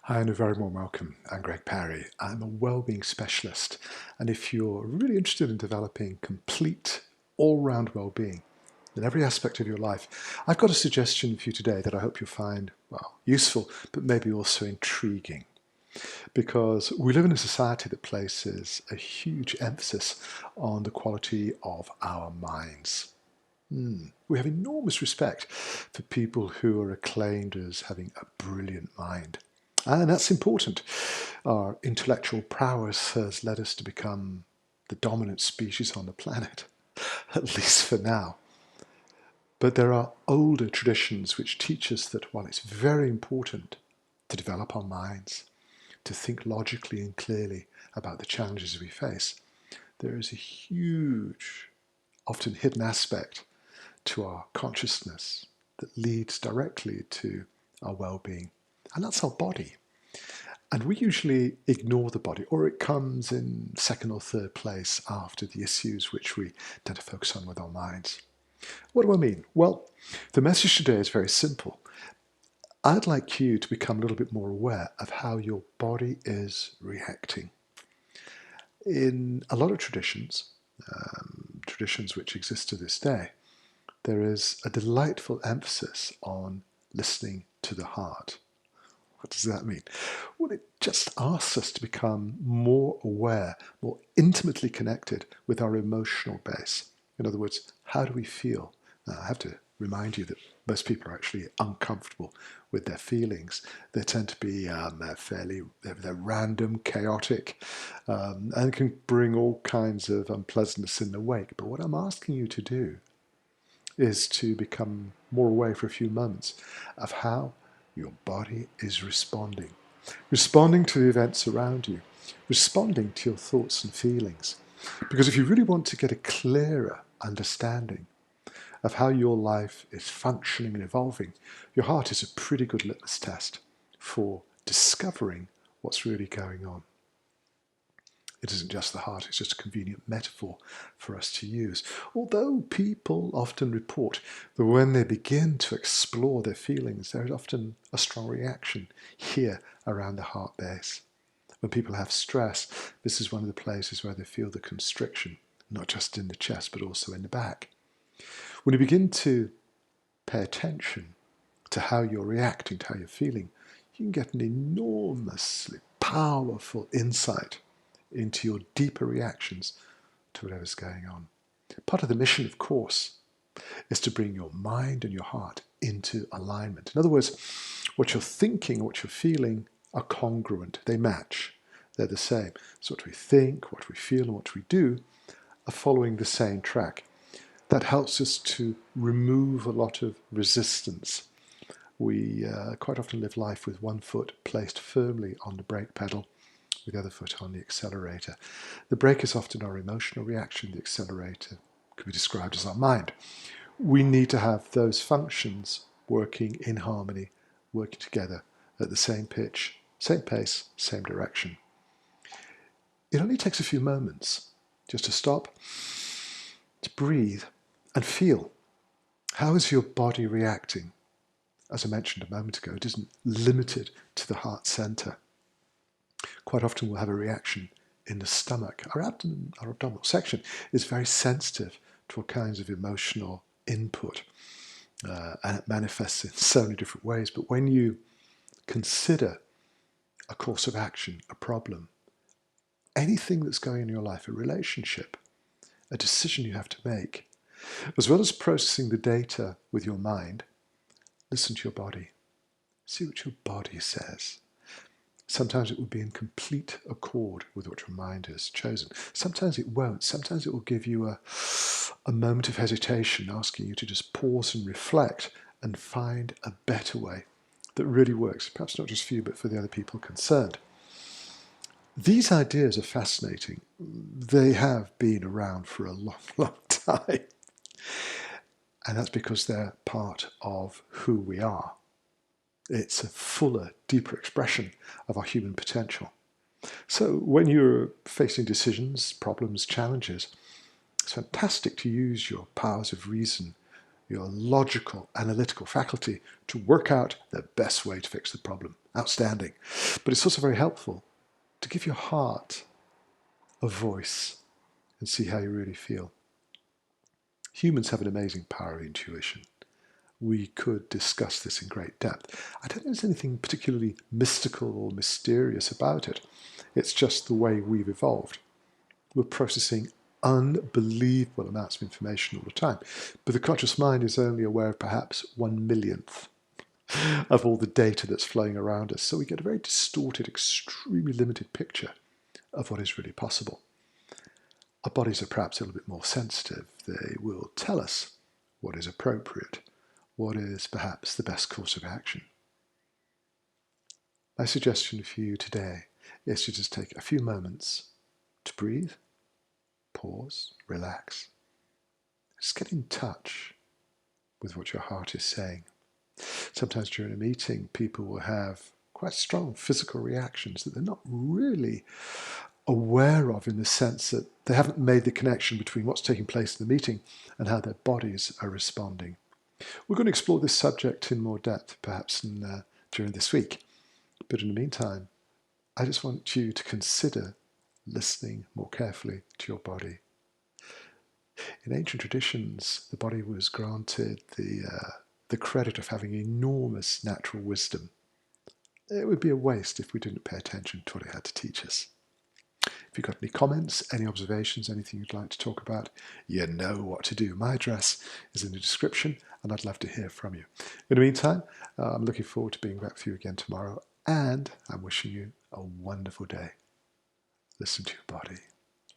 Hi, and a very warm welcome. I'm Greg Parry. I'm a wellbeing specialist, and if you're really interested in developing complete, all-round well-being in every aspect of your life, I've got a suggestion for you today that I hope you'll find, well, useful, but maybe also intriguing. Because we live in a society that places a huge emphasis on the quality of our minds. We have enormous respect for people who are acclaimed as having a brilliant mind. And that's important. Our intellectual prowess has led us to become the dominant species on the planet, at least for now. But there are older traditions which teach us that while it's very important to develop our minds, to think logically and clearly about the challenges we face, there is a huge, often hidden aspect to our consciousness that leads directly to our well-being, and that's our body. And we usually ignore the body, or it comes in second or third place after the issues which we tend to focus on with our minds. What do I mean? Well, the message today is very simple. I'd like you to become a little bit more aware of how your body is reacting. In a lot of traditions, traditions which exist to this day, there is a delightful emphasis on listening to the heart. What does that mean? Well, it just asks us to become more aware, more intimately connected with our emotional base. In other words, how do we feel? Now, I have to remind you that most people are actually uncomfortable with their feelings. They tend to be they're random, chaotic, and can bring all kinds of unpleasantness in their wake. But what I'm asking you to do is to become more aware for a few moments of how your body is responding. Responding to the events around you, responding to your thoughts and feelings. Because if you really want to get a clearer understanding of how your life is functioning and evolving, your heart is a pretty good litmus test for discovering what's really going on. It isn't just the heart, it's just a convenient metaphor for us to use. Although people often report that when they begin to explore their feelings, there is often a strong reaction here around the heart base. When people have stress, this is one of the places where they feel the constriction, not just in the chest, but also in the back. When you begin to pay attention to how you're reacting, to how you're feeling, you can get an enormously powerful insight into your deeper reactions to whatever's going on. Part of the mission, of course, is to bring your mind and your heart into alignment. In other words, what you're thinking and what you're feeling are congruent. They match. They're the same. So what we think, what we feel, and what we do are following the same track. That helps us to remove a lot of resistance. We quite often live life with one foot placed firmly on the brake pedal, with the other foot on the accelerator. The brake is often our emotional reaction. The accelerator could be described as our mind. We need to have those functions working in harmony, working together at the same pitch, same pace, same direction. It only takes a few moments just to stop, to breathe and feel. How is your body reacting? As I mentioned a moment ago, it isn't limited to the heart center. Quite often we'll have a reaction in the stomach. Our abdominal section is very sensitive to all kinds of emotional input, and it manifests in so many different ways. But when you consider a course of action, a problem, anything that's going on in your life, a relationship, a decision you have to make, as well as processing the data with your mind, listen to your body. See what your body says. Sometimes it will be in complete accord with what your mind has chosen. Sometimes it won't. Sometimes it will give you a moment of hesitation, asking you to just pause and reflect and find a better way that really works, perhaps not just for you, but for the other people concerned. These ideas are fascinating. They have been around for a long, long time. And that's because they're part of who we are. It's a fuller, deeper expression of our human potential. So when you're facing decisions, problems, challenges, it's fantastic to use your powers of reason, your logical, analytical faculty to work out the best way to fix the problem. outstanding. But it's also very helpful to give your heart a voice and see how you really feel. Humans have an amazing power of intuition. We could discuss this in great depth. I don't think there's anything particularly mystical or mysterious about it. It's just the way we've evolved. We're processing unbelievable amounts of information all the time, but the conscious mind is only aware of perhaps 1/1,000,000th of all the data that's flowing around us. So we get a very distorted, extremely limited picture of what is really possible. Our bodies are perhaps a little bit more sensitive. They will tell us what is appropriate, what is perhaps the best course of action. My suggestion for you today is to just take a few moments to breathe, pause, relax. Just get in touch with what your heart is saying. Sometimes during a meeting, people will have quite strong physical reactions that they're not really aware of, in the sense that they haven't made the connection between what's taking place in the meeting and how their bodies are responding. We're going to explore this subject in more depth, perhaps during this week. But in the meantime, I just want you to consider listening more carefully to your body. In ancient traditions, the body was granted the credit of having enormous natural wisdom. It would be a waste if we didn't pay attention to what it had to teach us. If you've got any comments, any observations, anything you'd like to talk about, you know what to do. My address is in the description, and I'd love to hear from you. In the meantime, I'm looking forward to being back with you again tomorrow, and I'm wishing you a wonderful day. Listen to your body.